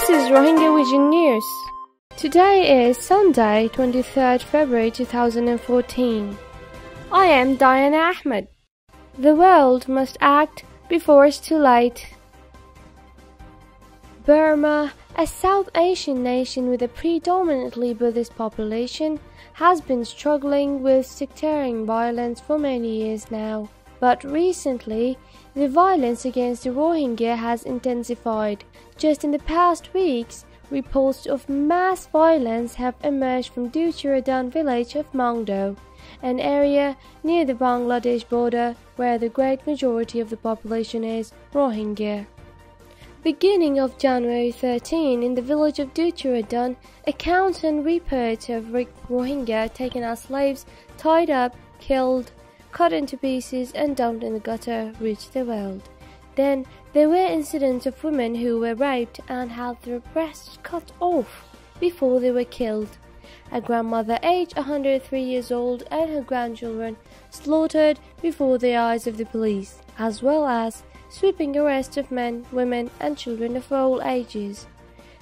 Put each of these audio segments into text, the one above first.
This is Rohingya Vision News. Today is Sunday, 23rd February 2014. I am Diana Ahmed. The world must act before it's too late. Burma, a South Asian nation with a predominantly Buddhist population, has been struggling with sectarian violence for many years now. But recently, the violence against the Rohingya has intensified. Just in the past weeks, reports of mass violence have emerged from Duchuradan village of Mangdo, an area near the Bangladesh border where the great majority of the population is Rohingya. Beginning of January 13, in the village of Duchuradan, accounts and reports of Rohingya taken as slaves, tied up, killed, cut into pieces and dumped in the gutter reached the world. Then there were incidents of women who were raped and had their breasts cut off before they were killed. A grandmother aged 103 years old and her grandchildren slaughtered before the eyes of the police, as well as sweeping arrests of men, women and children of all ages.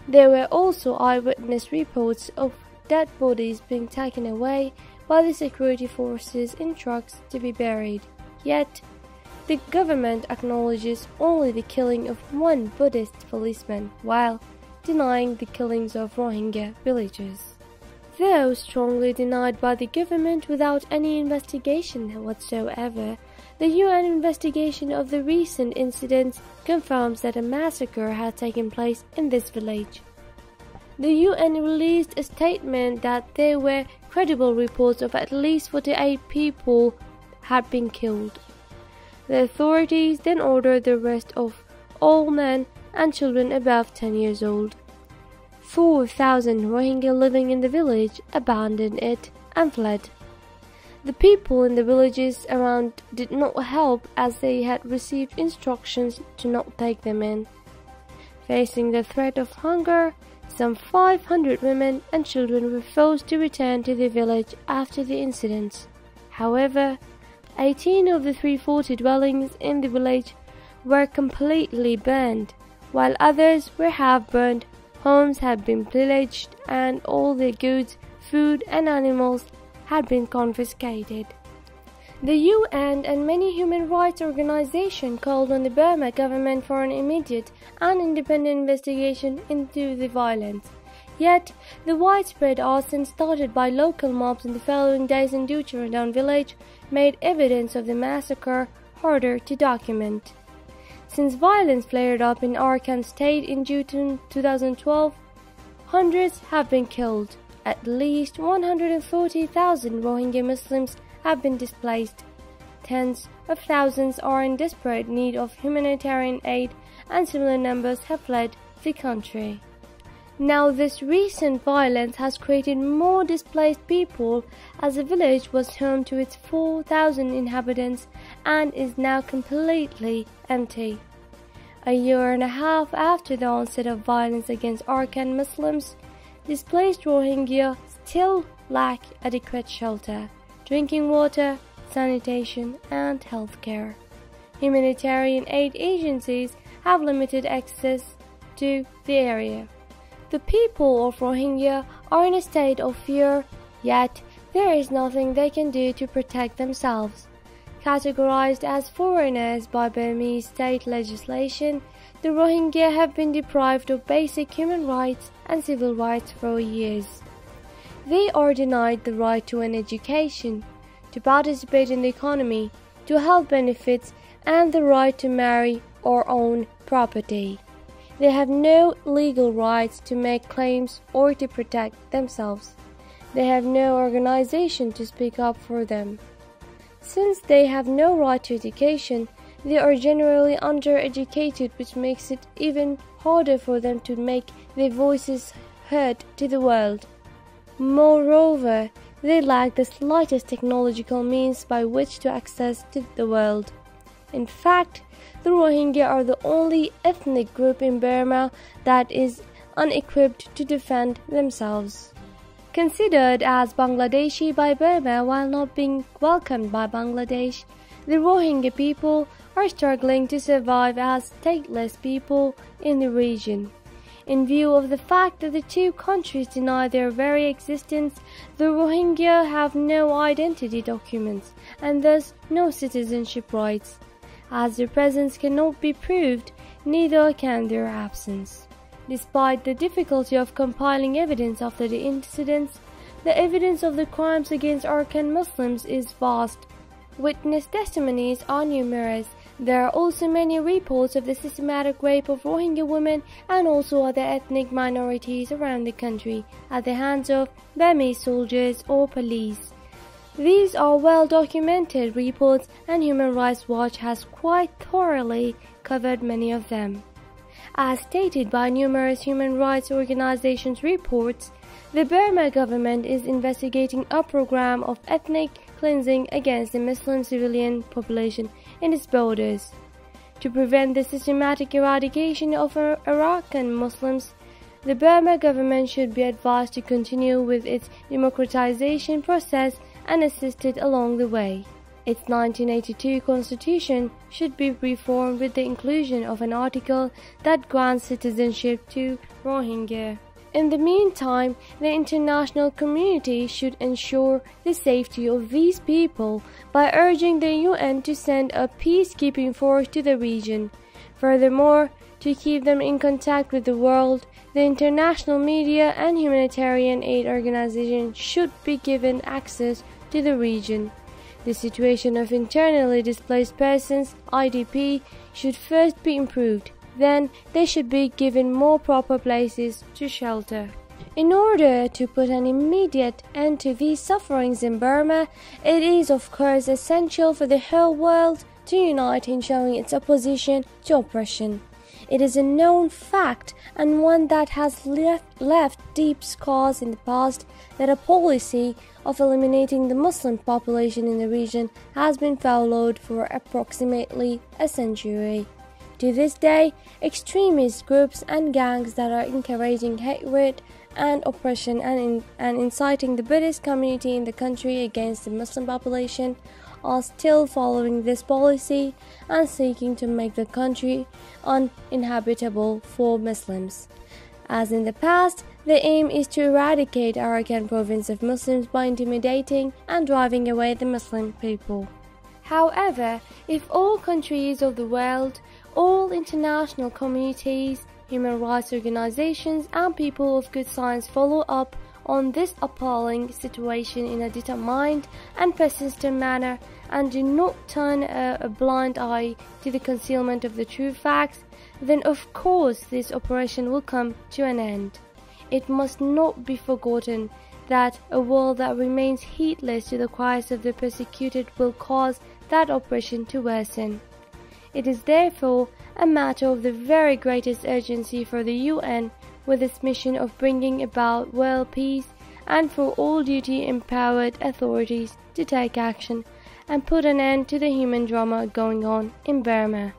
There were also eyewitness reports of dead bodies being taken away by the security forces in trucks to be buried. Yet, the government acknowledges only the killing of one Buddhist policeman while denying the killings of Rohingya villagers. Though strongly denied by the government without any investigation whatsoever, the UN investigation of the recent incidents confirms that a massacre had taken place in this village. The UN released a statement that there were credible reports of at least 48 people had been killed. The authorities then ordered the arrest of all men and children above 10 years old. 4,000 Rohingya living in the village abandoned it and fled. The people in the villages around did not help as they had received instructions to not take them in. Facing the threat of hunger, some 500 women and children were forced to return to the village after the incidents. However, 18 of the 340 dwellings in the village were completely burned, while others were half burned. Homes had been pillaged and all their goods, food and animals had been confiscated. The UN and many human rights organizations called on the Burma government for an immediate and independent investigation into the violence. Yet, the widespread arson started by local mobs in the following days in Duchuradan village made evidence of the massacre harder to document. Since violence flared up in Arakan state in June 2012, hundreds have been killed. At least 140,000 Rohingya Muslims have been displaced. Tens of thousands are in desperate need of humanitarian aid and similar numbers have fled the country. Now this recent violence has created more displaced people as the village was home to its 4,000 inhabitants and is now completely empty. A year and a half after the onset of violence against Arakan Muslims, displaced Rohingya still lack adequate shelter, drinking water, sanitation and healthcare. Humanitarian aid agencies have limited access to the area. The people of Rohingya are in a state of fear, yet there is nothing they can do to protect themselves. Categorized as foreigners by Burmese state legislation, the Rohingya have been deprived of basic human rights and civil rights for years. They are denied the right to an education, to participate in the economy, to health benefits, and the right to marry or own property. They have no legal rights to make claims or to protect themselves. They have no organization to speak up for them. Since they have no right to education, they are generally undereducated, which makes it even harder for them to make their voices heard to the world. Moreover, they lack the slightest technological means by which to access to the world. In fact, the Rohingya are the only ethnic group in Burma that is unequipped to defend themselves. Considered as Bangladeshi by Burma while not being welcomed by Bangladesh, the Rohingya people are struggling to survive as stateless people in the region. In view of the fact that the two countries deny their very existence, the Rohingya have no identity documents and thus no citizenship rights. As their presence cannot be proved, neither can their absence. Despite the difficulty of compiling evidence after the incidents, the evidence of the crimes against Arakan Muslims is vast. Witness testimonies are numerous. There are also many reports of the systematic rape of Rohingya women and also other ethnic minorities around the country at the hands of Burmese soldiers or police. These are well-documented reports, and Human Rights Watch has quite thoroughly covered many of them. As stated by numerous human rights organizations' reports, the Burma government is investigating a program of ethnic cleansing against the Muslim civilian population in its borders. To prevent the systematic eradication of Arakan Muslims, the Burma government should be advised to continue with its democratization process and assisted along the way. Its 1982 constitution should be reformed with the inclusion of an article that grants citizenship to Rohingya. In the meantime, the international community should ensure the safety of these people by urging the UN to send a peacekeeping force to the region. Furthermore, to keep them in contact with the world, the international media and humanitarian aid organizations should be given access to the region. The situation of internally displaced persons, IDP, should first be improved. Then they should be given more proper places to shelter. In order to put an immediate end to these sufferings in Burma, it is of course essential for the whole world to unite in showing its opposition to oppression. It is a known fact, and one that has left deep scars in the past, that a policy of eliminating the Muslim population in the region has been followed for approximately a century. To this day, extremist groups and gangs that are encouraging hatred and oppression and inciting the Buddhist community in the country against the Muslim population are still following this policy and seeking to make the country uninhabitable for Muslims. As in the past, the aim is to eradicate Arakan province of Muslims by intimidating and driving away the Muslim people. However, if all countries of the world, all international communities, human rights organizations, and people of good science follow up on this appalling situation in a determined and persistent manner and do not turn a blind eye to the concealment of the true facts, then of course this operation will come to an end. It must not be forgotten that a world that remains heedless to the cries of the persecuted will cause that oppression to worsen. It is therefore a matter of the very greatest urgency for the UN with its mission of bringing about world peace, and for all duty-empowered authorities to take action and put an end to the human drama going on in Burma.